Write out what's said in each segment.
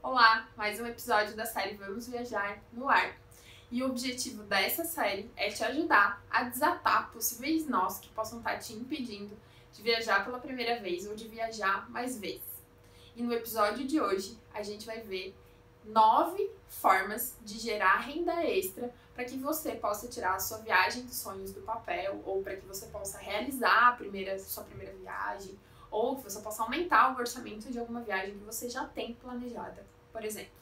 Olá, mais um episódio da série Vamos Viajar no Ar. E o objetivo dessa série é te ajudar a desatar possíveis nós que possam estar te impedindo de viajar pela primeira vez ou de viajar mais vezes. E no episódio de hoje a gente vai ver 9 formas de gerar renda extra para que você possa tirar a sua viagem dos sonhos do papel ou para que você possa realizar sua primeira viagem ou que você possa aumentar o orçamento de alguma viagem que você já tem planejada, por exemplo.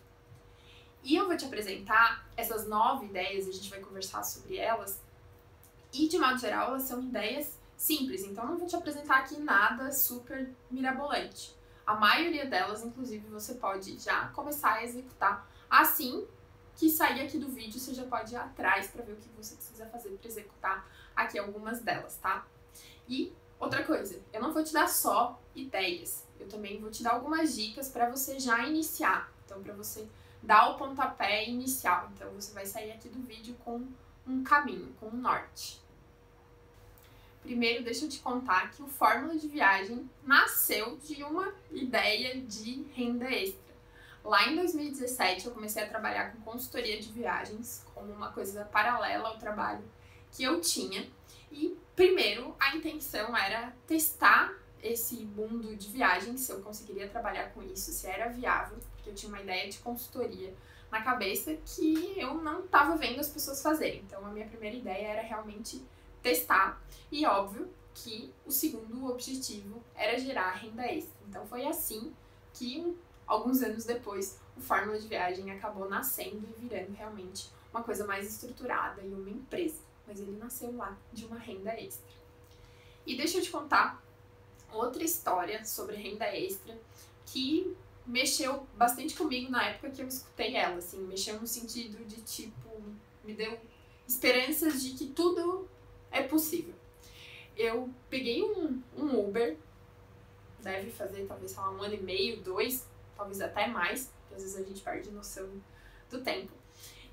E eu vou te apresentar essas 9 ideias, a gente vai conversar sobre elas, e de modo geral elas são ideias simples, então eu não vou te apresentar aqui nada super mirabolante. A maioria delas, inclusive, você pode já começar a executar assim que sair aqui do vídeo, você já pode ir atrás para ver o que você precisa fazer para executar aqui algumas delas, tá? E outra coisa, eu não vou te dar só ideias, eu também vou te dar algumas dicas para você já iniciar. Então, para você dar o pontapé inicial. Então, você vai sair aqui do vídeo com um caminho, com um norte. Primeiro, deixa eu te contar que o Fórmula de Viagem nasceu de uma ideia de renda extra. Lá em 2017, eu comecei a trabalhar com consultoria de viagens, como uma coisa paralela ao trabalho que eu tinha. E, primeiro, a intenção era testar esse mundo de viagens, se eu conseguiria trabalhar com isso, se era viável, porque eu tinha uma ideia de consultoria na cabeça que eu não estava vendo as pessoas fazerem. Então, a minha primeira ideia era realmente testar. E, óbvio, que o segundo objetivo era gerar renda extra. Então, foi assim que, alguns anos depois, o Fórmula de Viagem acabou nascendo e virando realmente uma coisa mais estruturada e uma empresa. Mas ele nasceu lá de uma renda extra. E deixa eu te contar outra história sobre renda extra que mexeu bastante comigo na época que eu escutei ela, assim, mexeu no sentido de, tipo, me deu esperanças de que tudo é possível. Eu peguei um Uber, deve fazer talvez, sei lá, 1 ano e meio, 2, talvez até mais, porque às vezes a gente perde noção do tempo.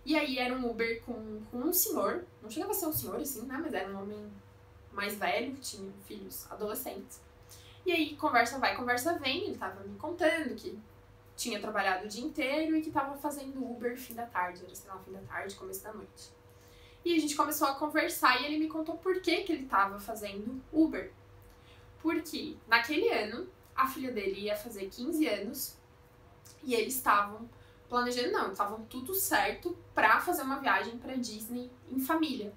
E aí era um Uber com um senhor, não chegava a ser um senhor assim, né, mas era um homem mais velho, que tinha filhos adolescentes. E aí, conversa vai, conversa vem, ele tava me contando que tinha trabalhado o dia inteiro e que tava fazendo Uber fim da tarde, era, sei lá, fim da tarde, começo da noite. E a gente começou a conversar e ele me contou por que ele tava fazendo Uber. Porque naquele ano, a filha dele ia fazer 15 anos e eles estavam planejando, não, estavam tudo certo pra fazer uma viagem pra Disney em família.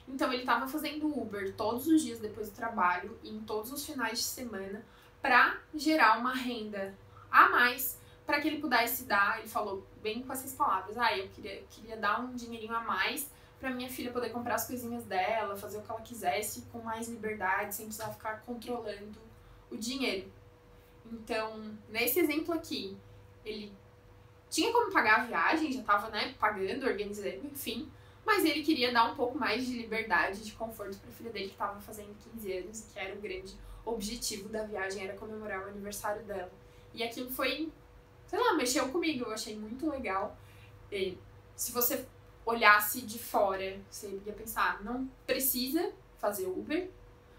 Então ele estava fazendo Uber todos os dias depois do trabalho e em todos os finais de semana para gerar uma renda a mais para que ele pudesse dar, ele falou bem com essas palavras, eu queria dar um dinheirinho a mais para minha filha poder comprar as coisinhas dela, fazer o que ela quisesse com mais liberdade, sem precisar ficar controlando o dinheiro. Então, nesse exemplo aqui, ele tinha como pagar a viagem, já estava, né, pagando, organizando, enfim, mas ele queria dar um pouco mais de liberdade, de conforto para a filha dele que estava fazendo 15 anos e que era o grande objetivo da viagem, era comemorar o aniversário dela. E aquilo foi, sei lá, mexeu comigo, eu achei muito legal. E se você olhasse de fora, você ia pensar, não precisa fazer Uber,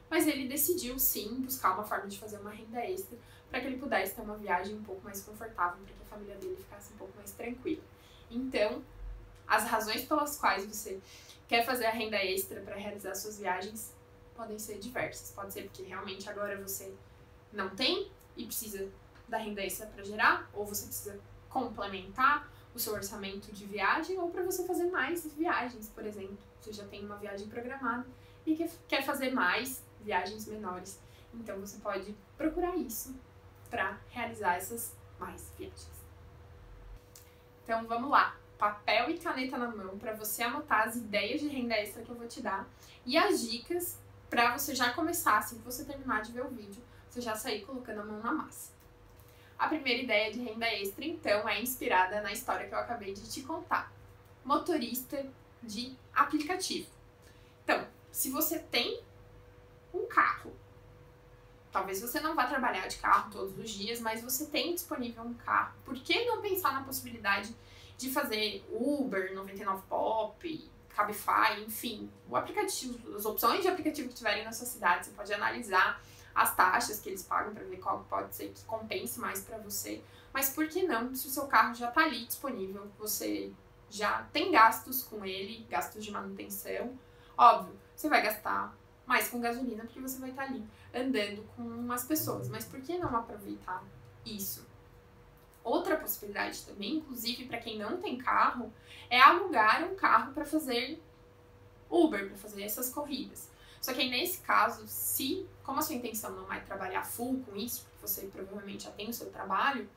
mas ele decidiu sim buscar uma forma de fazer uma renda extra para que ele pudesse ter uma viagem um pouco mais confortável, para que a família dele ficasse um pouco mais tranquila. Então, as razões pelas quais você quer fazer a renda extra para realizar suas viagens podem ser diversas. Pode ser porque realmente agora você não tem e precisa da renda extra para gerar, ou você precisa complementar o seu orçamento de viagem, ou para você fazer mais viagens, por exemplo. Você já tem uma viagem programada e quer fazer mais viagens menores. Então você pode procurar isso para realizar essas mais viagens. Então vamos lá. Papel e caneta na mão para você anotar as ideias de renda extra que eu vou te dar e as dicas para você já começar, assim que você terminar de ver o vídeo, você já sair colocando a mão na massa. A primeira ideia de renda extra, então, é inspirada na história que eu acabei de te contar. Motorista de aplicativo. Então, se você tem um carro, talvez você não vá trabalhar de carro todos os dias, mas você tem disponível um carro, por que não pensar na possibilidade de fazer Uber, 99Pop, Cabify, enfim, o aplicativo, as opções de aplicativo que tiverem na sua cidade, você pode analisar as taxas que eles pagam para ver qual pode ser que compense mais para você, Mas por que não, se o seu carro já está ali disponível, você já tem gastos com ele, gastos de manutenção, óbvio, você vai gastar mais com gasolina porque você vai estar ali andando com as pessoas, mas por que não aproveitar isso? Outra possibilidade também, inclusive para quem não tem carro, é alugar um carro para fazer Uber, para fazer essas corridas. Só que aí nesse caso, como a sua intenção não é trabalhar full com isso, porque você provavelmente já tem o seu trabalho,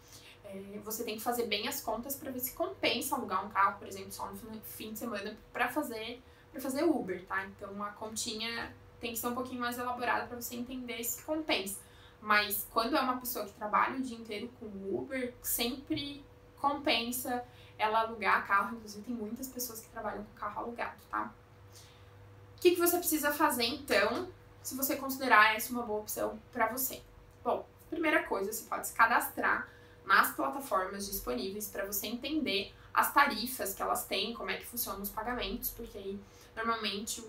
você tem que fazer bem as contas para ver se compensa alugar um carro, por exemplo, só no fim de semana para fazer Uber, tá? Então a continha tem que ser um pouquinho mais elaborada para você entender se compensa. Mas quando é uma pessoa que trabalha o dia inteiro com Uber, sempre compensa ela alugar carro. Inclusive tem muitas pessoas que trabalham com carro alugado, tá? O que você precisa fazer então, se você considerar essa uma boa opção para você? Bom, primeira coisa, você pode se cadastrar nas plataformas disponíveis para você entender as tarifas que elas têm, como é que funcionam os pagamentos, porque aí normalmente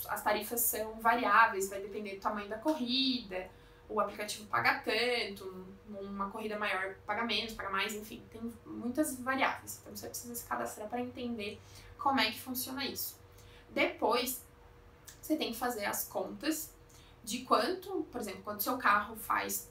as tarifas são variáveis, vai depender do tamanho da corrida, o aplicativo paga tanto, numa corrida maior paga menos, paga mais, enfim, tem muitas variáveis. Então você precisa se cadastrar para entender como é que funciona isso. Depois, você tem que fazer as contas de quanto, por exemplo, quanto seu carro faz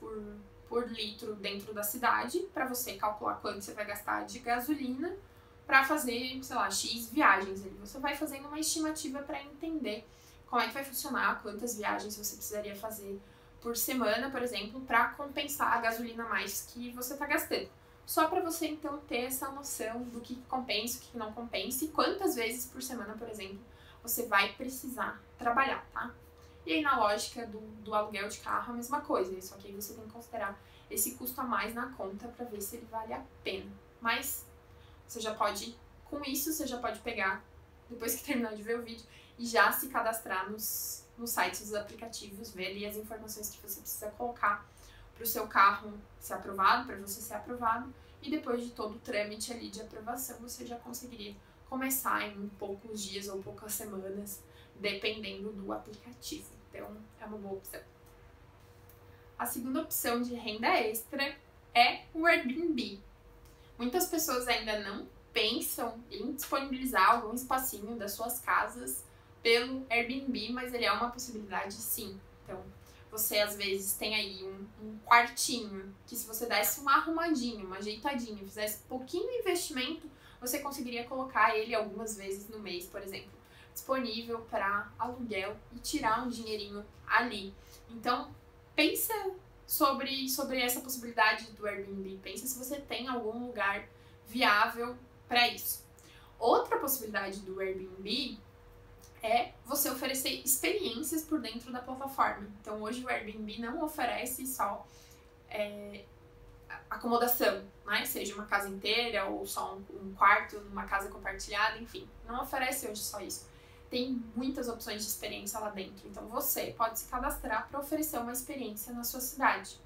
por litro dentro da cidade, para você calcular quanto você vai gastar de gasolina para fazer, sei lá, X viagens. Você vai fazendo uma estimativa para entender como é que vai funcionar, quantas viagens você precisaria fazer por semana, por exemplo, para compensar a gasolina a mais que você está gastando. Só para você, então, ter essa noção do que compensa, o que não compensa e quantas vezes por semana, por exemplo, você vai precisar trabalhar, tá? E aí, na lógica do aluguel de carro, a mesma coisa, só que aí você tem que considerar esse custo a mais na conta para ver se ele vale a pena. Mas você já pode, com isso, você já pode pegar, depois que terminar de ver o vídeo, e já se cadastrar nos sites dos aplicativos, ver ali as informações que você precisa colocar para o seu carro ser aprovado, para você ser aprovado, e depois de todo o trâmite ali de aprovação, você já conseguiria começar em poucos dias ou poucas semanas, dependendo do aplicativo. Então, é uma boa opção. A segunda opção de renda extra é o Airbnb. Muitas pessoas ainda não pensam em disponibilizar algum espacinho das suas casas pelo Airbnb, mas ele é uma possibilidade sim. Então, você às vezes tem aí um quartinho que se você desse uma arrumadinha, uma ajeitadinha, fizesse pouquinho investimento, você conseguiria colocar ele algumas vezes no mês, por exemplo, disponível para aluguel e tirar um dinheirinho ali. Então, pensa sobre essa possibilidade do Airbnb. Pensa se você tem algum lugar viável para isso. Outra possibilidade do Airbnb é você oferecer experiências por dentro da plataforma. Então, hoje o Airbnb não oferece só acomodação, né? Seja uma casa inteira ou só um quarto numa casa compartilhada, enfim. Não oferece hoje só isso. Tem muitas opções de experiência lá dentro. Então, você pode se cadastrar para oferecer uma experiência na sua cidade.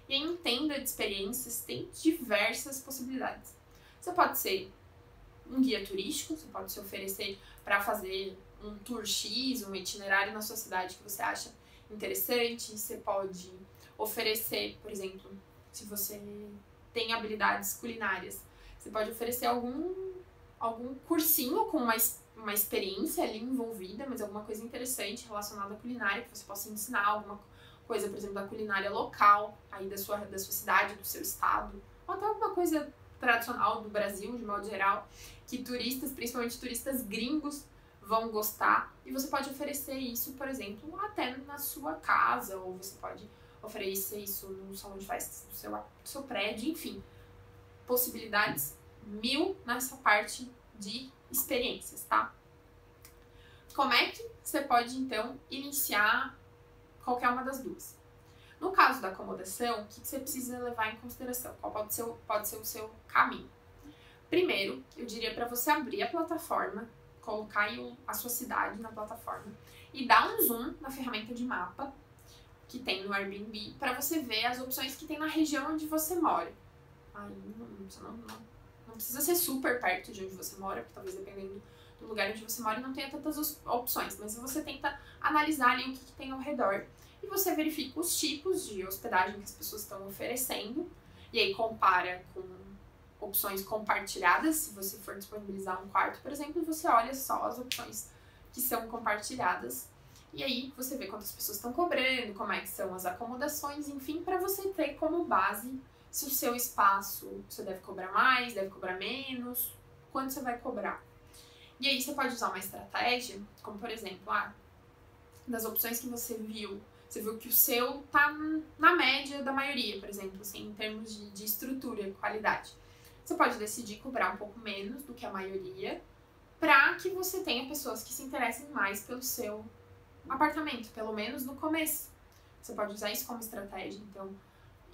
E em Tenda de Experiências tem diversas possibilidades. Você pode ser um guia turístico, você pode se oferecer para fazer um tour X, um itinerário na sua cidade que você acha interessante. Você pode oferecer, por exemplo, se você tem habilidades culinárias, você pode oferecer algum cursinho com uma experiência ali envolvida, mas alguma coisa interessante relacionada à culinária, que você possa ensinar alguma coisa, por exemplo, da culinária local, aí da sua cidade, do seu estado, ou até alguma coisa tradicional do Brasil, de modo geral, que turistas, principalmente turistas gringos, vão gostar. E você pode oferecer isso, por exemplo, até na sua casa, ou você pode oferecer isso no salão de festas do seu prédio, enfim. Possibilidades mil nessa parte de experiências, tá? Como é que você pode, então, iniciar qualquer uma das duas? No caso da acomodação, o que você precisa levar em consideração? Qual pode ser o seu caminho? Primeiro, eu diria para você abrir a plataforma, colocar aí a sua cidade na plataforma e dar um zoom na ferramenta de mapa que tem no Airbnb para você ver as opções que tem na região onde você mora. Aí não precisa ser super perto de onde você mora, porque talvez dependendo do lugar onde você mora não tenha tantas opções, mas você tenta analisar ali o que tem ao redor e você verifica os tipos de hospedagem que as pessoas estão oferecendo e aí compara com opções compartilhadas. Se você for disponibilizar um quarto, por exemplo, você olha só as opções que são compartilhadas e aí você vê quantas pessoas estão cobrando, como é que são as acomodações, enfim, para você ter como base se o seu espaço você deve cobrar mais, deve cobrar menos, quanto você vai cobrar. E aí você pode usar uma estratégia, como por exemplo, das opções que você viu que o seu tá na média da maioria, por exemplo, assim, em termos de estrutura, qualidade. Você pode decidir cobrar um pouco menos do que a maioria, para que você tenha pessoas que se interessem mais pelo seu apartamento, pelo menos no começo. Você pode usar isso como estratégia. Então,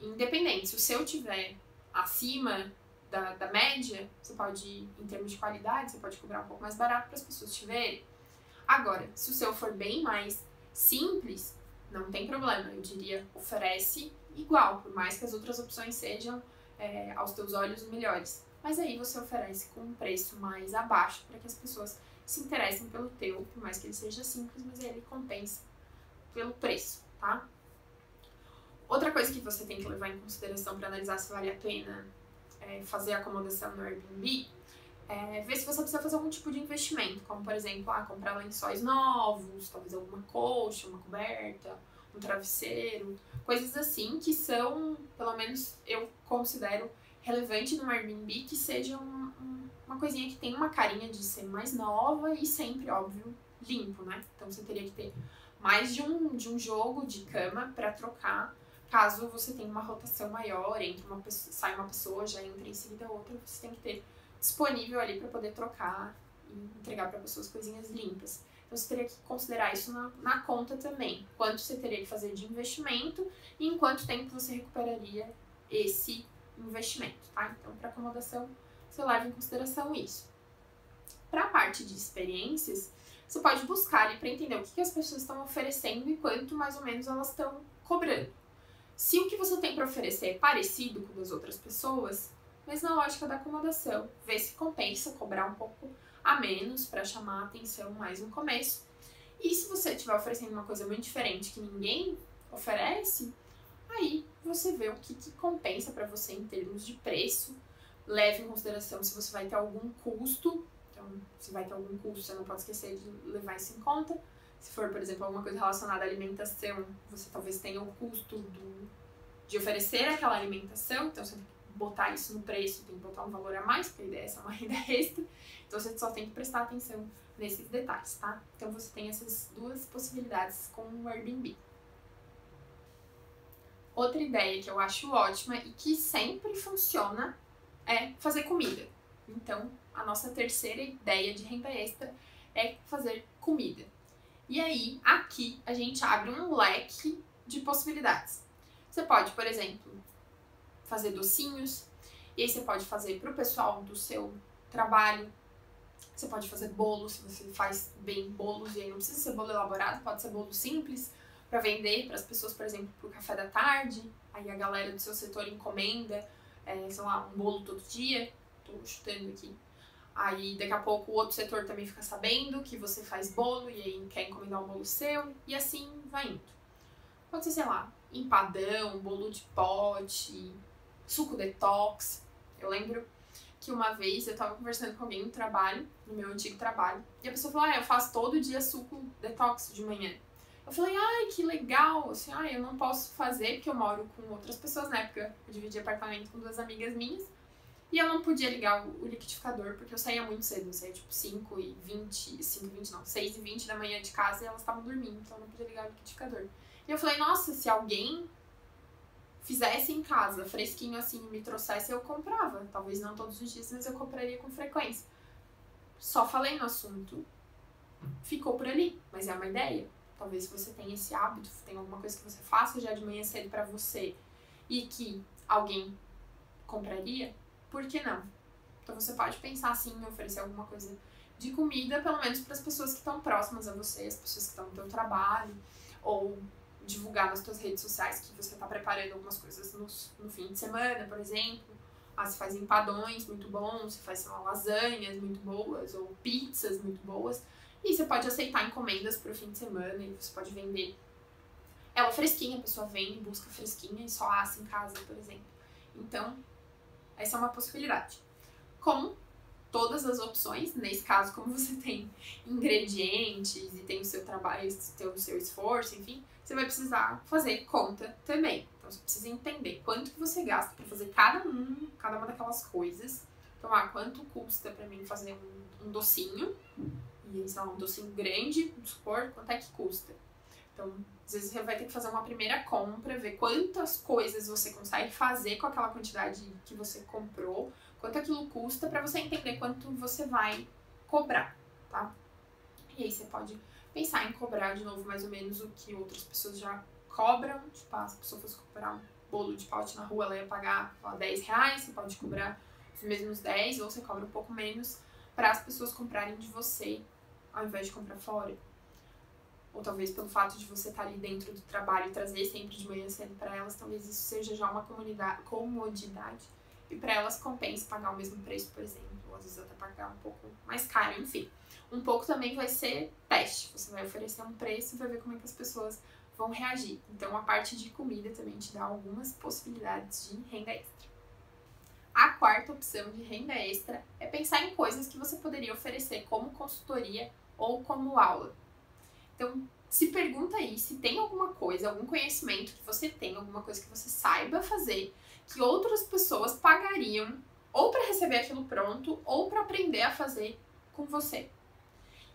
independente, se o seu tiver acima da média, você pode, em termos de qualidade, você pode cobrar um pouco mais barato para as pessoas te verem. Agora, se o seu for bem mais simples, não tem problema. Eu diria, oferece igual, por mais que as outras opções sejam, aos teus olhos, melhores. Mas aí você oferece com um preço mais abaixo para que as pessoas se interessem pelo teu, por mais que ele seja simples, mas ele compensa pelo preço, tá? Outra coisa que você tem que levar em consideração para analisar se vale a pena fazer acomodação no Airbnb é ver se você precisa fazer algum tipo de investimento, como por exemplo, comprar lençóis novos, talvez alguma colcha, uma coberta, um travesseiro, coisas assim que são, pelo menos eu considero relevante no Airbnb, que seja uma coisinha que tem uma carinha de ser mais nova e sempre, óbvio, limpo, né? Então você teria que ter mais de um jogo de cama para trocar, caso você tenha uma rotação maior, sai uma pessoa, já entra em seguida outra, você tem que ter disponível ali para poder trocar e entregar para pessoas coisinhas limpas. Então você teria que considerar isso na conta também. Quanto você teria que fazer de investimento e em quanto tempo você recuperaria esse investimento, tá? Então, para acomodação, você leva em consideração isso. Para a parte de experiências, você pode buscar ali para entender o que as pessoas estão oferecendo e quanto mais ou menos elas estão cobrando. Se o que você tem para oferecer é parecido com o das outras pessoas, mas na lógica da acomodação, vê se compensa cobrar um pouco a menos para chamar a atenção mais no começo. E se você estiver oferecendo uma coisa muito diferente que ninguém oferece, aí você vê o que compensa para você em termos de preço. Leve em consideração se você vai ter algum custo. Então, se vai ter algum custo, você não pode esquecer de levar isso em conta. Se for, por exemplo, alguma coisa relacionada à alimentação, você talvez tenha o custo de oferecer aquela alimentação. Então, você tem que botar isso no preço, tem que botar um valor a mais, porque a ideia é essa uma renda extra. Então, você só tem que prestar atenção nesses detalhes, tá? Então, você tem essas duas possibilidades com o Airbnb. Outra ideia que eu acho ótima e que sempre funciona é fazer comida. Então, a nossa terceira ideia de renda extra é fazer comida. E aí, aqui, a gente abre um leque de possibilidades. Você pode, por exemplo, fazer docinhos, e aí você pode fazer para o pessoal do seu trabalho. Você pode fazer bolos, se você faz bem bolos, e aí não precisa ser bolo elaborado, pode ser bolo simples, para vender para as pessoas, por exemplo, para o café da tarde. Aí a galera do seu setor encomenda, sei lá, um bolo todo dia. Tô chutando aqui. Aí daqui a pouco o outro setor também fica sabendo que você faz bolo e aí quer encomendar um bolo seu, e assim vai indo. Pode ser, sei lá, empadão, bolo de pote, suco detox. Eu lembro que uma vez eu tava conversando com alguém no trabalho, no meu antigo trabalho, e a pessoa falou, eu faço todo dia suco detox de manhã. Eu falei, ai, que legal, assim, eu não posso fazer porque eu moro com outras pessoas, na época eu dividi apartamento com 2 amigas minhas, e eu não podia ligar o liquidificador porque eu saía muito cedo, eu saía tipo 6h20 da manhã de casa e elas estavam dormindo, então eu não podia ligar o liquidificador. E eu falei, nossa, se alguém fizesse em casa, fresquinho assim, e me trouxesse, eu comprava. Talvez não todos os dias, mas eu compraria com frequência. Só falei no assunto, ficou por ali, mas é uma ideia. Talvez se você tem esse hábito, tem alguma coisa que você faça já de manhã cedo pra você e que alguém compraria, por que não? Então você pode pensar assim em oferecer alguma coisa de comida, pelo menos para as pessoas que estão próximas a você, as pessoas que estão no teu trabalho, ou divulgar nas tuas redes sociais que você está preparando algumas coisas no fim de semana, por exemplo. Você faz empadões muito bons, você faz, sei lá, lasanhas muito boas, ou pizzas muito boas. E você pode aceitar encomendas para o fim de semana e você pode vender ela fresquinha, a pessoa vem e busca fresquinha e só assa em casa, por exemplo. Então, essa é uma possibilidade. Como todas as opções, nesse caso, como você tem ingredientes e tem o seu trabalho, tem o seu esforço, enfim, você vai precisar fazer conta também. Então, você precisa entender quanto que você gasta para fazer cada uma daquelas coisas. Então, quanto custa para mim fazer um docinho, e sei lá, um docinho grande, vamos supor, quanto é que custa? Então, às vezes você vai ter que fazer uma primeira compra, ver quantas coisas você consegue fazer com aquela quantidade que você comprou, quanto aquilo custa, pra você entender quanto você vai cobrar, tá? E aí você pode pensar em cobrar de novo mais ou menos o que outras pessoas já cobram. Tipo, se a pessoa fosse comprar um bolo de pote na rua, ela ia pagar R$10, você pode cobrar os mesmos 10, ou você cobra um pouco menos para as pessoas comprarem de você, ao invés de comprar fora. Ou talvez pelo fato de você estar ali dentro do trabalho e trazer sempre de manhã cedo para elas, talvez isso seja já uma comodidade. E para elas compensa pagar o mesmo preço, por exemplo, ou às vezes até pagar um pouco mais caro, enfim. Um pouco também vai ser teste. Você vai oferecer um preço e vai ver como é que as pessoas vão reagir. Então a parte de comida também te dá algumas possibilidades de renda extra. A quarta opção de renda extra é pensar em coisas que você poderia oferecer como consultoria ou como aula. Então, se pergunta aí se tem alguma coisa, algum conhecimento que você tem, alguma coisa que você saiba fazer, que outras pessoas pagariam ou para receber aquilo pronto ou para aprender a fazer com você.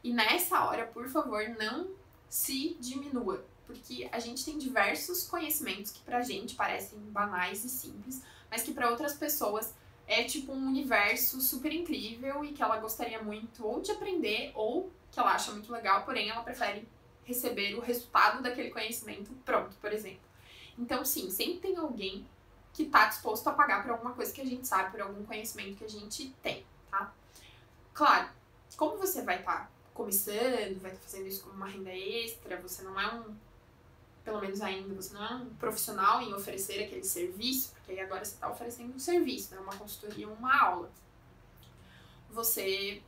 E nessa hora, por favor, não se diminua, porque a gente tem diversos conhecimentos que pra gente parecem banais e simples, mas que para outras pessoas é tipo um universo super incrível e que ela gostaria muito ou de aprender ou que ela acha muito legal, porém ela prefere receber o resultado daquele conhecimento pronto, por exemplo. Então, sim, sempre tem alguém que está disposto a pagar por alguma coisa que a gente sabe, por algum conhecimento que a gente tem, tá? Claro, como você vai estar começando, vai estar fazendo isso como uma renda extra, você não é pelo menos ainda, você não é um profissional em oferecer aquele serviço, porque aí agora você está oferecendo um serviço, né? Uma consultoria, uma aula. Você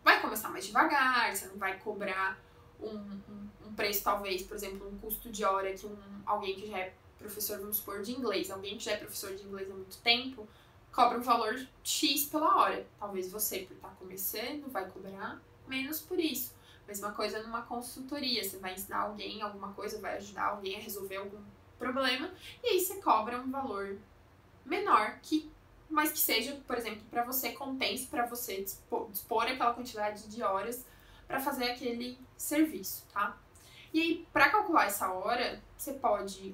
vai começar mais devagar, você não vai cobrar um preço, talvez, por exemplo, um custo de hora que alguém que já é professor, vamos supor, de inglês, alguém que já é professor de inglês há muito tempo, cobra um valor X pela hora. Talvez você, por estar começando, vai cobrar menos por isso. Mesma coisa numa consultoria, você vai ensinar alguém alguma coisa, vai ajudar alguém a resolver algum problema, e aí você cobra um valor menor, mas que seja, por exemplo, para você, compense para você dispor aquela quantidade de horas para fazer aquele serviço, tá? E aí, para calcular essa hora, você pode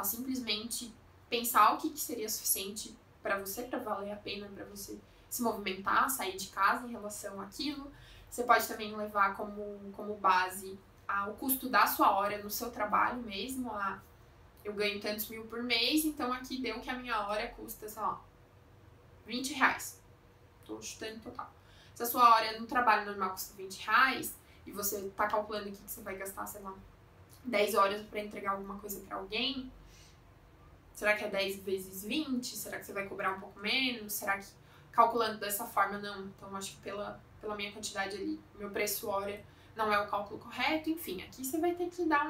simplesmente pensar o que seria suficiente para você, para valer a pena, para você se movimentar, sair de casa em relação àquilo. Você pode também levar como base o custo da sua hora no seu trabalho mesmo. Eu ganho tantos mil por mês, então aqui deu que a minha hora custa, sei lá, R$20. Tô chutando total. Se a sua hora no trabalho normal custa R$20 e você tá calculando aqui que você vai gastar, sei lá, 10 horas para entregar alguma coisa para alguém, será que é 10 vezes 20? Será que você vai cobrar um pouco menos? Será que, calculando dessa forma, não? Então, acho que pela minha quantidade ali, meu preço hora não é o cálculo correto. Enfim, aqui você vai ter que dar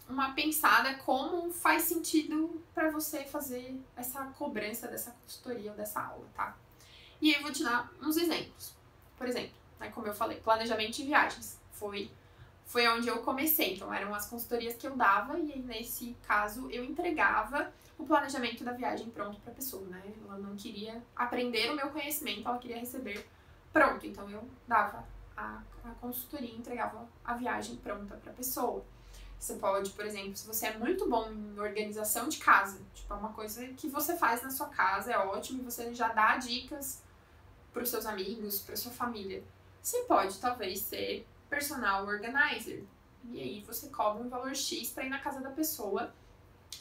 uma pensada como faz sentido para você fazer essa cobrança dessa consultoria ou dessa aula, tá? E aí eu vou te dar uns exemplos. Por exemplo, como eu falei, planejamento de viagens. Foi onde eu comecei, então eram as consultorias que eu dava e aí nesse caso eu entregava o planejamento da viagem pronto para a pessoa, né? Ela não queria aprender o meu conhecimento, ela queria receber pronto, então eu dava a consultoria e entregava a viagem pronta para a pessoa. Você pode, por exemplo, se você é muito bom em organização de casa, tipo, é uma coisa que você faz na sua casa, é ótimo, e você já dá dicas para os seus amigos, para sua família. Você pode, talvez, ser personal organizer. E aí você cobra um valor X para ir na casa da pessoa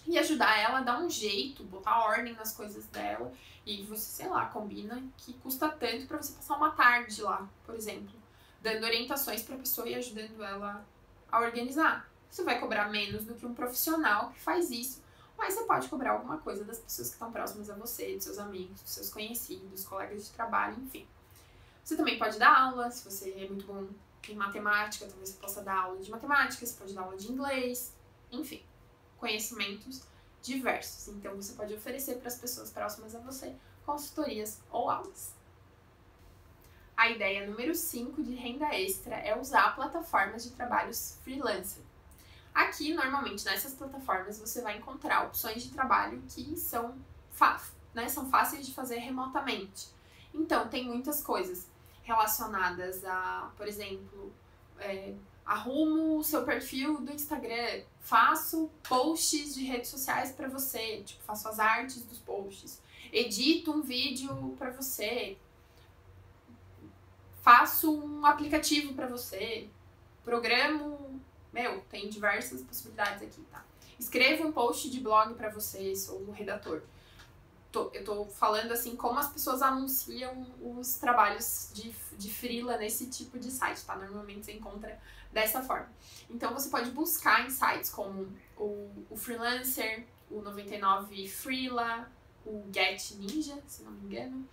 e ajudar ela a dar um jeito, botar ordem nas coisas dela. E você, sei lá, combina que custa tanto para você passar uma tarde lá, por exemplo, dando orientações para a pessoa e ajudando ela a organizar. Você vai cobrar menos do que um profissional que faz isso, mas você pode cobrar alguma coisa das pessoas que estão próximas a você, dos seus amigos, dos seus conhecidos, colegas de trabalho, enfim. Você também pode dar aula, se você é muito bom em matemática, talvez você possa dar aula de matemática, você pode dar aula de inglês, enfim, conhecimentos diversos. Então, você pode oferecer para as pessoas próximas a você consultorias ou aulas. A ideia número 5 de renda extra é usar plataformas de trabalhos freelancer. Aqui, normalmente, nessas plataformas, você vai encontrar opções de trabalho que são fáceis de fazer remotamente. Então, tem muitas coisas relacionadas a, por exemplo, arrumo o seu perfil do Instagram, faço posts de redes sociais para você, tipo, faço as artes dos posts, edito um vídeo para você, faço um aplicativo para você, programo, tem diversas possibilidades aqui, tá? Escrevo um post de blog para você, sou um redator. Eu tô falando assim como as pessoas anunciam os trabalhos de freela nesse tipo de site, tá? Normalmente você encontra dessa forma. Então você pode buscar em sites como o Freelancer, o 99 Freela, o Get Ninja, se não me engano,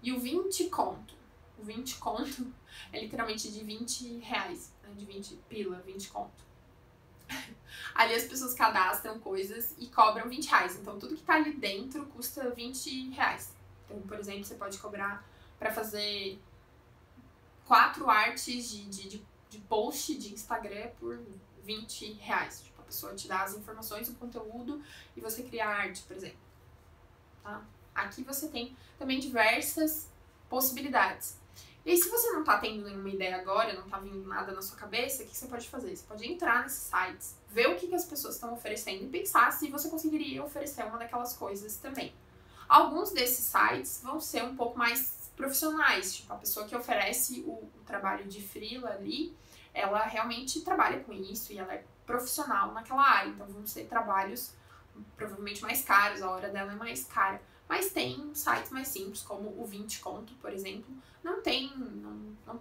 e o 20 Conto. O 20 Conto é literalmente de 20 reais, né? De 20 pila, 20 conto. Ali as pessoas cadastram coisas e cobram 20 reais. Então, tudo que tá ali dentro custa 20 reais. Então, por exemplo, você pode cobrar para fazer 4 artes de post de Instagram por 20 reais. Tipo, a pessoa te dá as informações, o conteúdo e você cria a arte, por exemplo. Tá? Aqui você tem também diversas possibilidades. E aí, se você não tá tendo nenhuma ideia agora, não tá vindo nada na sua cabeça, o que você pode fazer? Você pode entrar nesses sites, ver o que as pessoas estão oferecendo e pensar se você conseguiria oferecer uma daquelas coisas também. Alguns desses sites vão ser um pouco mais profissionais, tipo, a pessoa que oferece o trabalho de freela ali, ela realmente trabalha com isso e ela é profissional naquela área, então vão ser trabalhos provavelmente mais caros, a hora dela é mais cara. Mas tem sites mais simples, como o 20 Conto, por exemplo. Não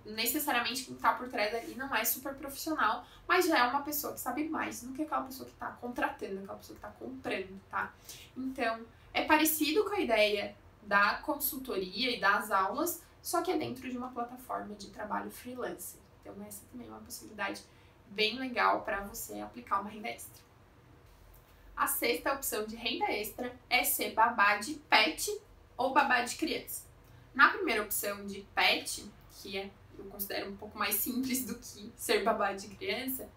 necessariamente quem está por trás ali não é super profissional, mas já é uma pessoa que sabe mais do que aquela pessoa que está contratando, aquela pessoa que está comprando, tá? Então, é parecido com a ideia da consultoria e das aulas, só que é dentro de uma plataforma de trabalho freelancer. Então, essa também é uma possibilidade bem legal para você aplicar uma renda extra. A 6ª opção de renda extra é ser babá de pet ou babá de criança. Na primeira opção de pet, que eu considero um pouco mais simples do que ser babá de criança,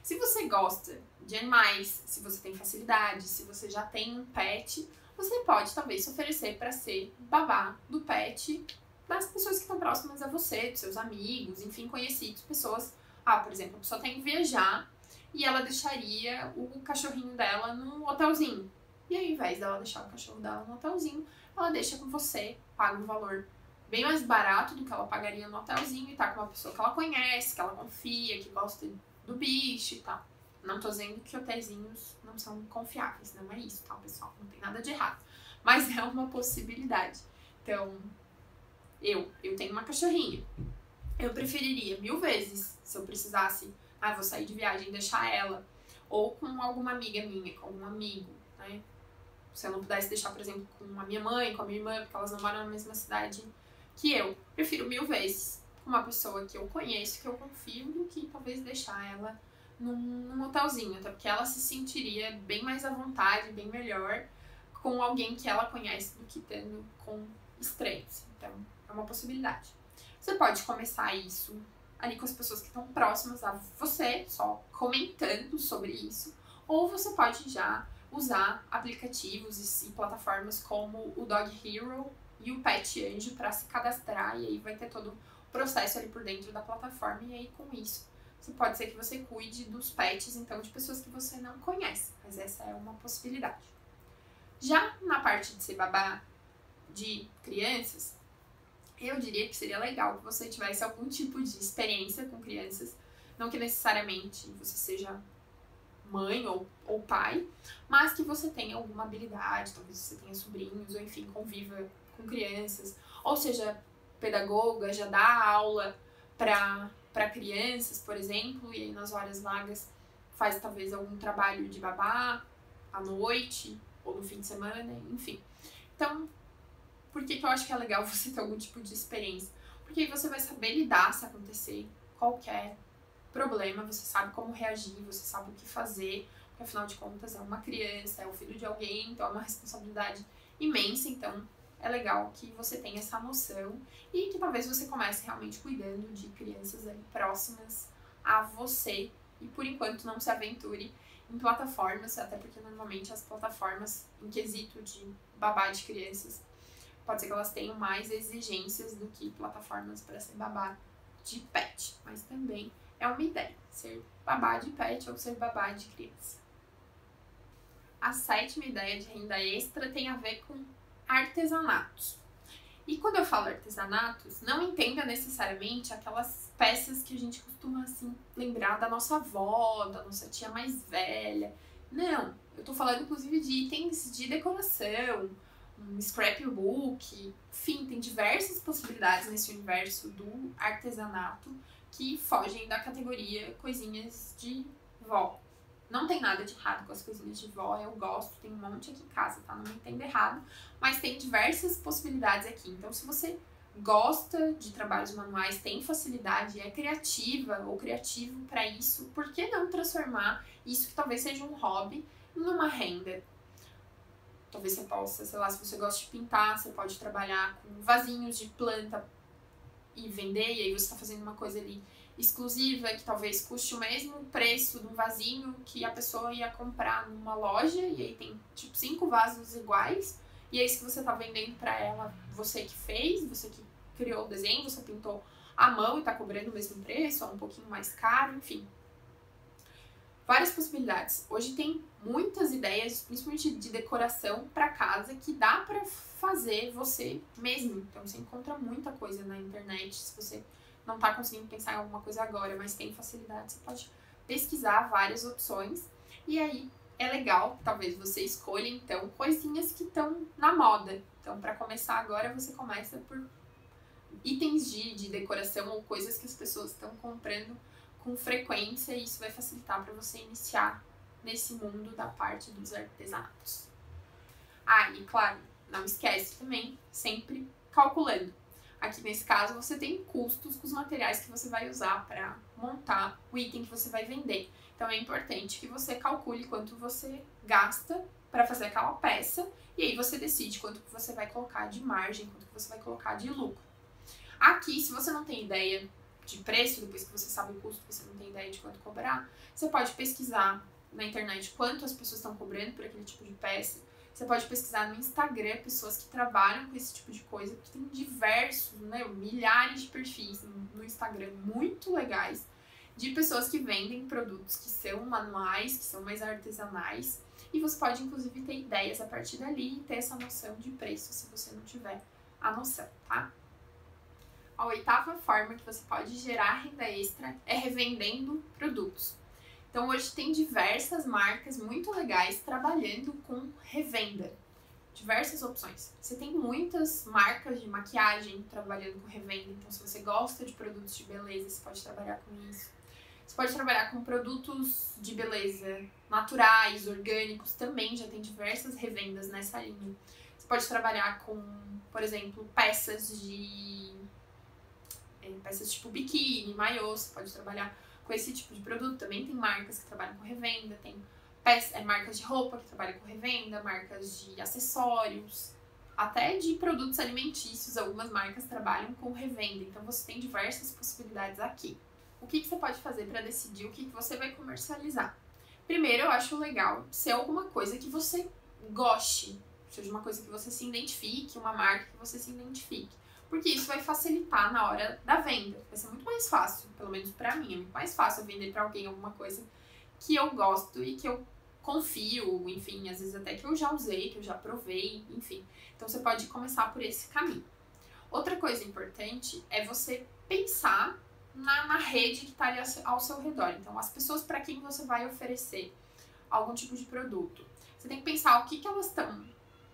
se você gosta de animais, se você tem facilidade, se você já tem um pet, você pode talvez se oferecer para ser babá do pet das pessoas que estão próximas a você, dos seus amigos, enfim, conhecidos, pessoas. Por exemplo, a pessoa tem que viajar e ela deixaria o cachorrinho dela num hotelzinho. E aí, ao invés dela deixar o cachorro dela no hotelzinho, ela deixa com você, paga um valor bem mais barato do que ela pagaria no hotelzinho e tá com uma pessoa que ela conhece, que ela confia, que gosta do bicho e tal. Não tô dizendo que hotelzinhos não são confiáveis, não é isso, tá, pessoal? Não tem nada de errado. Mas é uma possibilidade. Então, eu tenho uma cachorrinha. Eu preferiria 1000 vezes, se eu precisasse, vou sair de viagem e deixar ela, ou com alguma amiga minha, com algum amigo, né? Se eu não pudesse deixar, por exemplo, com a minha mãe, com a minha irmã, porque elas não moram na mesma cidade que eu, prefiro 1000 vezes com uma pessoa que eu conheço, que eu confio, do que talvez deixar ela num hotelzinho, até porque ela se sentiria bem mais à vontade, bem melhor com alguém que ela conhece do que tendo com estranhos. Então, é uma possibilidade. Você pode começar isso ali com as pessoas que estão próximas a você, só comentando sobre isso, ou você pode já usar aplicativos e plataformas como o Dog Hero e o Pet Anjo para se cadastrar, e aí vai ter todo o processo ali por dentro da plataforma, e aí com isso pode ser que você cuide dos pets, então, de pessoas que você não conhece, mas essa é uma possibilidade. Já na parte de ser babá de crianças, eu diria que seria legal que você tivesse algum tipo de experiência com crianças, não que necessariamente você seja mãe ou pai, mas que você tenha alguma habilidade, talvez você tenha sobrinhos, ou enfim, conviva com crianças, ou seja pedagoga, já dá aula para crianças, por exemplo, e aí nas horas vagas faz talvez algum trabalho de babá à noite, ou no fim de semana, enfim. Então, por que eu acho que é legal você ter algum tipo de experiência? Porque aí você vai saber lidar se acontecer qualquer problema, você sabe como reagir, você sabe o que fazer, porque afinal de contas é uma criança, é o filho de alguém, então é uma responsabilidade imensa, então é legal que você tenha essa noção e que talvez você comece realmente cuidando de crianças ali próximas a você e por enquanto não se aventure em plataformas, até porque normalmente as plataformas em quesito de babá de crianças, pode ser que elas tenham mais exigências do que plataformas para ser babá de pet, mas também é uma ideia, ser babá de pet ou ser babá de criança. A 7ª ideia de renda extra tem a ver com artesanatos. E quando eu falo artesanatos, não entenda necessariamente aquelas peças que a gente costuma assim lembrar da nossa avó, da nossa tia mais velha. Não, eu tô falando inclusive de itens de decoração, um scrapbook, enfim, tem diversas possibilidades nesse universo do artesanato que fogem da categoria coisinhas de vó. Não tem nada de errado com as coisinhas de vó, eu gosto, tem um monte aqui em casa, tá? Não me entenda errado, mas tem diversas possibilidades aqui. Então, se você gosta de trabalhos manuais, tem facilidade, é criativa ou criativo para isso, por que não transformar isso que talvez seja um hobby numa renda? Talvez você possa, sei lá, se você gosta de pintar, você pode trabalhar com vasinhos de planta e vender, e aí você está fazendo uma coisa ali exclusiva, que talvez custe o mesmo preço de um vasinho que a pessoa ia comprar numa loja, e aí tem tipo 5 vasos iguais, e é isso que você tá vendendo para ela, você que fez, você que criou o desenho, você pintou à mão e tá cobrando o mesmo preço, ou um pouquinho mais caro, enfim. Várias possibilidades. Hoje tem muitas ideias, principalmente de decoração para casa, que dá para fazer você mesmo. Então você encontra muita coisa na internet. Se você não tá conseguindo pensar em alguma coisa agora, mas tem facilidade, você pode pesquisar várias opções. E aí é legal, talvez você escolha então coisinhas que estão na moda. Então para começar agora, você começa por itens de decoração ou coisas que as pessoas estão comprando com frequência, e isso vai facilitar para você iniciar nesse mundo da parte dos artesanatos. Ah, e claro, não esquece também, sempre calculando. Aqui nesse caso você tem custos com os materiais que você vai usar para montar o item que você vai vender. Então é importante que você calcule quanto você gasta para fazer aquela peça e aí você decide quanto que você vai colocar de margem, quanto que você vai colocar de lucro. Aqui, se você não tem ideia de preço, depois que você sabe o custo, você não tem ideia de quanto cobrar, você pode pesquisar na internet quanto as pessoas estão cobrando por aquele tipo de peça. Você pode pesquisar no Instagram pessoas que trabalham com esse tipo de coisa, porque tem diversos, milhares de perfis no Instagram muito legais de pessoas que vendem produtos que são manuais, que são mais artesanais, e você pode inclusive ter ideias a partir dali e ter essa noção de preço se você não tiver a noção, tá? A 8ª forma que você pode gerar renda extra é revendendo produtos. Então hoje tem diversas marcas muito legais trabalhando com revenda. Diversas opções. Você tem muitas marcas de maquiagem trabalhando com revenda. Então se você gosta de produtos de beleza, você pode trabalhar com isso. Você pode trabalhar com produtos de beleza naturais, orgânicos, também já tem diversas revendas nessa linha. Você pode trabalhar com, por exemplo, peças tipo biquíni, maiô, você pode trabalhar com esse tipo de produto. Também tem marcas que trabalham com revenda, tem marcas de roupa que trabalham com revenda, marcas de acessórios, até de produtos alimentícios, algumas marcas trabalham com revenda. Então você tem diversas possibilidades aqui. O que você pode fazer para decidir o que você vai comercializar? Primeiro, eu acho legal ser alguma coisa que você goste, seja uma coisa que você se identifique, uma marca que você se identifique. Porque isso vai facilitar na hora da venda. Vai ser muito mais fácil, pelo menos pra mim, é muito mais fácil eu vender pra alguém alguma coisa que eu gosto e que eu confio, enfim, às vezes até que eu já usei, que eu já provei, enfim. Então você pode começar por esse caminho. Outra coisa importante é você pensar na rede que está ali ao seu redor. Então, as pessoas para quem você vai oferecer algum tipo de produto. Você tem que pensar o que elas estão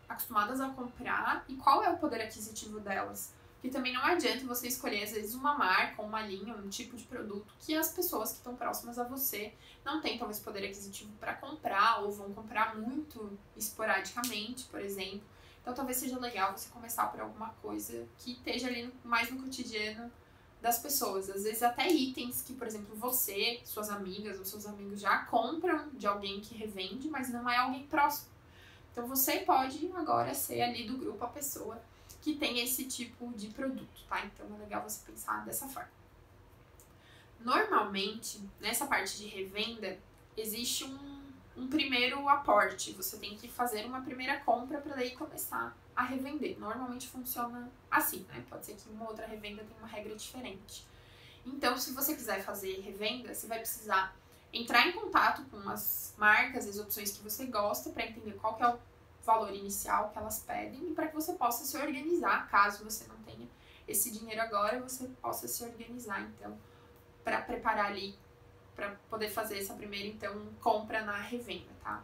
acostumadas a comprar e qual é o poder aquisitivo delas. Porque também não adianta você escolher, às vezes, uma marca, uma linha, um tipo de produto que as pessoas que estão próximas a você não têm, talvez, poder aquisitivo para comprar ou vão comprar muito esporadicamente, por exemplo. Então, talvez seja legal você começar por alguma coisa que esteja ali mais no cotidiano das pessoas. Às vezes até itens que, por exemplo, você, suas amigas ou seus amigos já compram de alguém que revende, mas não é alguém próximo. Então você pode agora ser ali do grupo a pessoa que tem esse tipo de produto, tá? Então é legal você pensar dessa forma. Normalmente, nessa parte de revenda, existe um primeiro aporte. Você tem que fazer uma primeira compra para daí começar a revender. Normalmente funciona assim, né? Pode ser que uma outra revenda tenha uma regra diferente. Então, se você quiser fazer revenda, você vai precisar entrar em contato com as marcas, as opções que você gosta, para entender qual que é o valor inicial que elas pedem e para que você possa se organizar, caso você não tenha esse dinheiro agora, você possa se organizar, então, para preparar ali, para poder fazer essa primeira, então, compra na revenda, tá?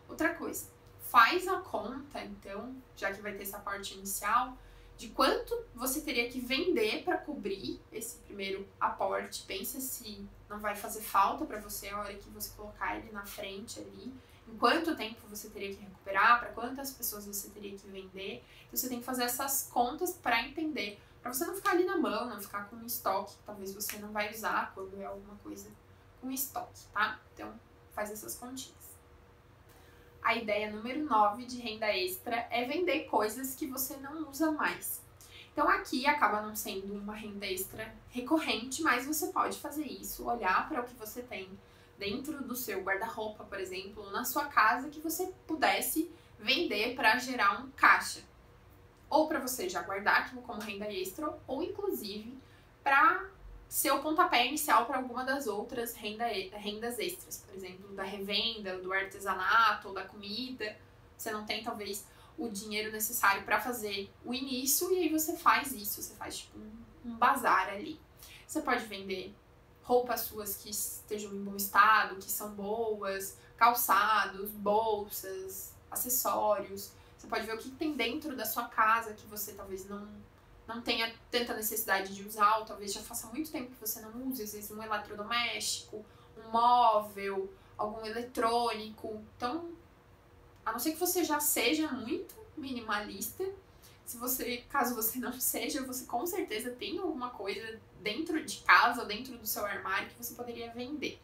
Outra coisa, faz a conta, então, já que vai ter essa parte inicial, de quanto você teria que vender para cobrir esse primeiro aporte. Pensa se não vai fazer falta para você a hora que você colocar ele na frente ali. Em quanto tempo você teria que recuperar, para quantas pessoas você teria que vender. Então você tem que fazer essas contas para entender, para você não ficar ali na mão, não ficar com estoque, que talvez você não vai usar quando é alguma coisa com estoque, tá? Então faz essas continhas. A ideia número 9 de renda extra é vender coisas que você não usa mais. Então aqui acaba não sendo uma renda extra recorrente, mas você pode fazer isso, olhar para o que você tem dentro do seu guarda-roupa, por exemplo, ou na sua casa, que você pudesse vender para gerar um caixa. Ou para você já guardar aquilo como renda extra, ou inclusive para ser o pontapé inicial para alguma das outras rendas extras, por exemplo, da revenda, do artesanato ou da comida. Você não tem talvez o dinheiro necessário para fazer o início e aí você faz isso, você faz tipo um bazar ali. Você pode vender roupas suas que estejam em bom estado, que são boas, calçados, bolsas, acessórios. Você pode ver o que tem dentro da sua casa que você talvez não tenha tanta necessidade de usar, ou talvez já faça muito tempo que você não use, às vezes um eletrodoméstico, um móvel, algum eletrônico. Então, a não ser que você já seja muito minimalista, caso você não seja, você com certeza tem alguma coisa dentro de casa, dentro do seu armário que você poderia vender.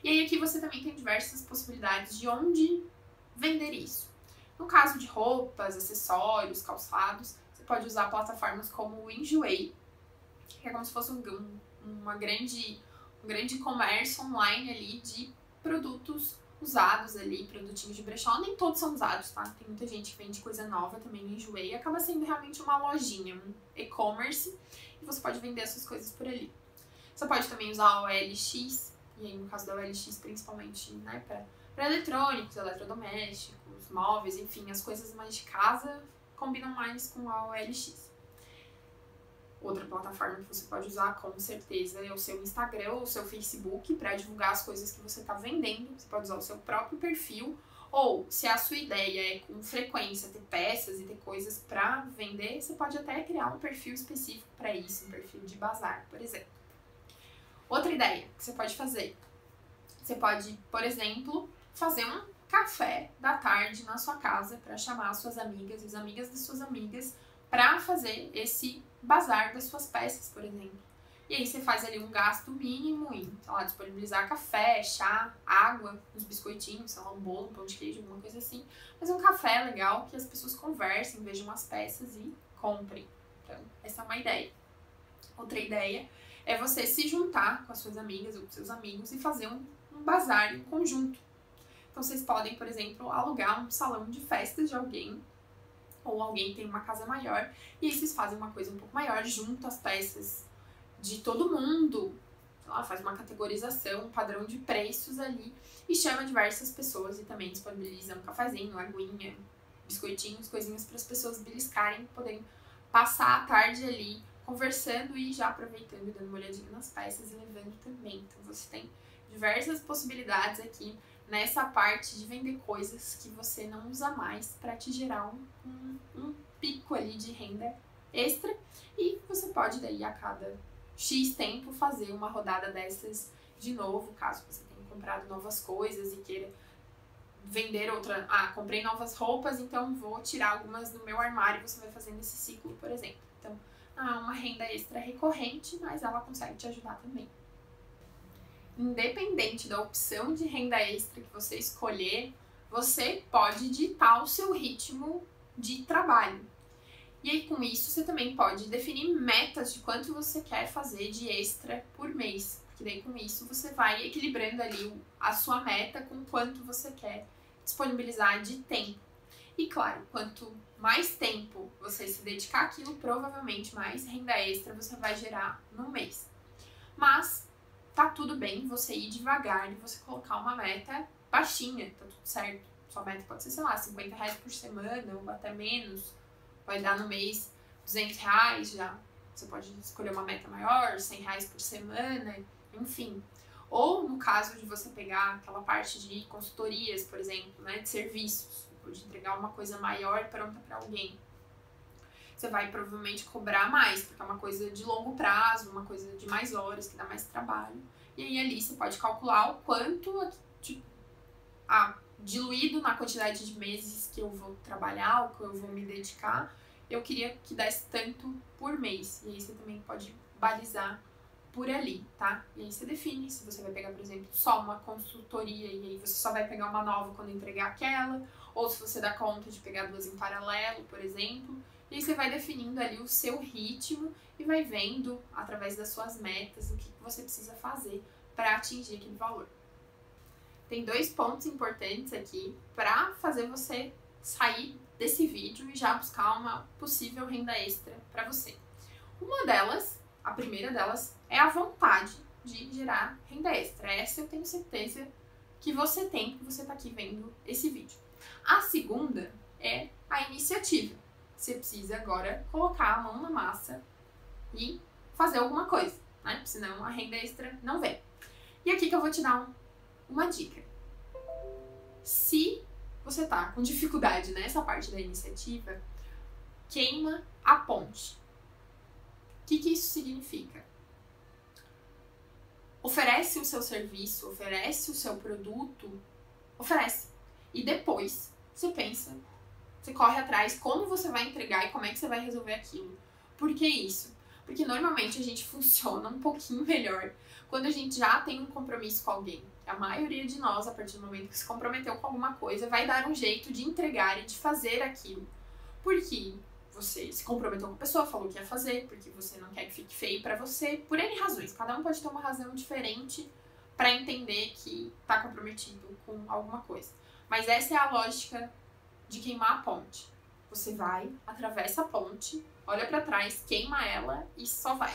E aí aqui você também tem diversas possibilidades de onde vender isso. No caso de roupas, acessórios, calçados, você pode usar plataformas como o Enjoei, que é como se fosse um grande comércio online ali de produtos usados ali, produtinhos de brechó. Nem todos são usados, tá? Tem muita gente que vende coisa nova também no Enjoei. Acaba sendo realmente uma lojinha, um e-commerce, e você pode vender essas coisas por ali. Você pode também usar o OLX, e aí no caso da OLX principalmente, né, para eletrônicos, eletrodomésticos, móveis, enfim, as coisas mais de casa combinam mais com a OLX. Outra plataforma que você pode usar com certeza é o seu Instagram ou o seu Facebook para divulgar as coisas que você está vendendo. Você pode usar o seu próprio perfil, ou se a sua ideia é com frequência ter peças e ter coisas para vender, você pode até criar um perfil específico para isso, um perfil de bazar, por exemplo. Outra ideia que você pode fazer, você pode, por exemplo, fazer um café da tarde na sua casa para chamar as suas amigas, as amigas das suas amigas, para fazer esse bazar das suas peças, por exemplo. E aí você faz ali um gasto mínimo em, sei lá, disponibilizar café, chá, água, uns biscoitinhos, sei lá, um bolo, um pão de queijo, alguma coisa assim. Mas um café legal que as pessoas conversem, vejam as peças e comprem. Então, essa é uma ideia. Outra ideia é você se juntar com as suas amigas ou com seus amigos e fazer um bazar em conjunto. Então vocês podem, por exemplo, alugar um salão de festas de alguém, ou alguém tem uma casa maior, e aí vocês fazem uma coisa um pouco maior, juntam as peças de todo mundo, sei lá, faz uma categorização, um padrão de preços ali, e chama diversas pessoas e também disponibiliza um cafezinho, aguinha, biscoitinhos, coisinhas para as pessoas beliscarem, poderem passar a tarde ali conversando e já aproveitando e dando uma olhadinha nas peças e levando também. Então você tem diversas possibilidades aqui nessa parte de vender coisas que você não usa mais para te gerar um pico ali de renda extra, e você pode daí a cada X tempo fazer uma rodada dessas de novo, caso você tenha comprado novas coisas e queira vender outra. Comprei novas roupas, então vou tirar algumas do meu armário, você vai fazendo esse ciclo, por exemplo. Então, uma renda extra recorrente, mas ela consegue te ajudar também. Independente da opção de renda extra que você escolher, você pode ditar o seu ritmo de trabalho. E aí, com isso, você também pode definir metas de quanto você quer fazer de extra por mês. Porque daí, com isso, você vai equilibrando ali a sua meta com quanto você quer disponibilizar de tempo. E, claro, quanto mais tempo você se dedicar àquilo, provavelmente mais renda extra você vai gerar no mês. Mas tá tudo bem você ir devagar e você colocar uma meta baixinha, tá tudo certo. Sua meta pode ser, sei lá, R$50 por semana ou até menos. Vai dar no mês R$200 já. Você pode escolher uma meta maior, R$100 por semana, enfim. Ou no caso de você pegar aquela parte de consultorias, por exemplo, né, de serviços, de entregar uma coisa maior pronta para alguém. Você vai provavelmente cobrar mais, porque é uma coisa de longo prazo, uma coisa de mais horas, que dá mais trabalho. E aí ali você pode calcular o quanto, tipo, diluído na quantidade de meses que eu vou trabalhar, o que eu vou me dedicar, eu queria que desse tanto por mês. E aí você também pode balizar por ali, tá? E aí você define se você vai pegar, por exemplo, só uma consultoria e aí você só vai pegar uma nova quando entregar aquela, ou se você dá conta de pegar duas em paralelo, por exemplo. E aí você vai definindo ali o seu ritmo e vai vendo, através das suas metas, o que você precisa fazer para atingir aquele valor. Tem 2 pontos importantes aqui para fazer você sair desse vídeo e já buscar uma possível renda extra para você. Uma delas, a primeira delas, é a vontade de gerar renda extra. Essa eu tenho certeza que você tem, porque você está aqui vendo esse vídeo. A segunda é a iniciativa. Você precisa agora colocar a mão na massa e fazer alguma coisa, né? Senão a renda extra não vem. E aqui que eu vou te dar uma dica. Se você tá com dificuldade nessa parte da iniciativa, queima a ponte. O que isso significa? Oferece o seu serviço, oferece o seu produto, oferece. E depois você pensa, você corre atrás como você vai entregar e como é que você vai resolver aquilo. Por que isso? Porque normalmente a gente funciona um pouquinho melhor quando a gente já tem um compromisso com alguém. A maioria de nós, a partir do momento que se comprometeu com alguma coisa, vai dar um jeito de entregar e de fazer aquilo. Porque você se comprometeu com a pessoa, falou que ia fazer, porque você não quer que fique feio pra você, por N razões. Cada um pode ter uma razão diferente pra entender que tá comprometido com alguma coisa. Mas essa é a lógica de queimar a ponte. Você vai, atravessa a ponte, olha pra trás, queima ela e só vai.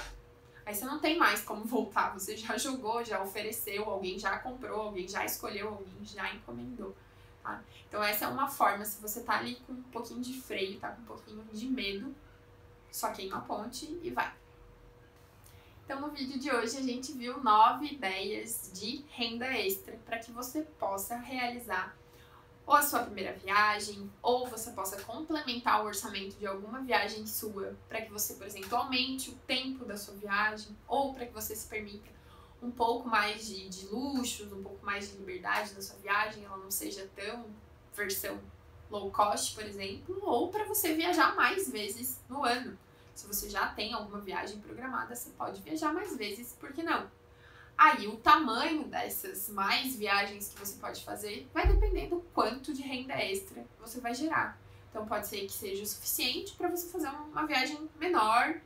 Aí você não tem mais como voltar, você já jogou, já ofereceu, alguém já comprou, alguém já escolheu, alguém já encomendou, tá? Então essa é uma forma, se você tá ali com um pouquinho de freio, tá com um pouquinho de medo, só queima a ponte e vai. Então no vídeo de hoje a gente viu 9 ideias de renda extra para que você possa realizar ou a sua primeira viagem, ou você possa complementar o orçamento de alguma viagem sua, para que você, por exemplo, aumente o tempo da sua viagem, ou para que você se permita um pouco mais de luxos, um pouco mais de liberdade na sua viagem, ela não seja tão versão low cost, por exemplo, ou para você viajar mais vezes no ano. Se você já tem alguma viagem programada, você pode viajar mais vezes, por que não? Aí o tamanho dessas mais viagens que você pode fazer vai depender do quanto de renda extra você vai gerar. Então pode ser que seja o suficiente para você fazer uma viagem menor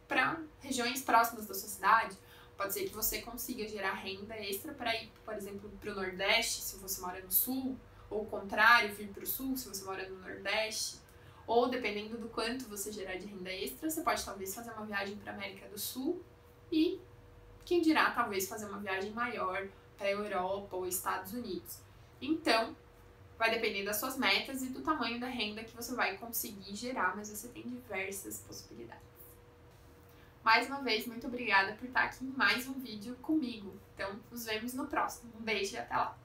para regiões próximas da sua cidade. Pode ser que você consiga gerar renda extra para ir, por exemplo, para o Nordeste, se você mora no Sul, ou o contrário, vir para o Sul, se você mora no Nordeste. Ou dependendo do quanto você gerar de renda extra, você pode talvez fazer uma viagem para a América do Sul e quem dirá, talvez, fazer uma viagem maior para a Europa ou Estados Unidos. Então, vai depender das suas metas e do tamanho da renda que você vai conseguir gerar, mas você tem diversas possibilidades. Mais uma vez, muito obrigada por estar aqui em mais um vídeo comigo. Então, nos vemos no próximo. Um beijo e até lá!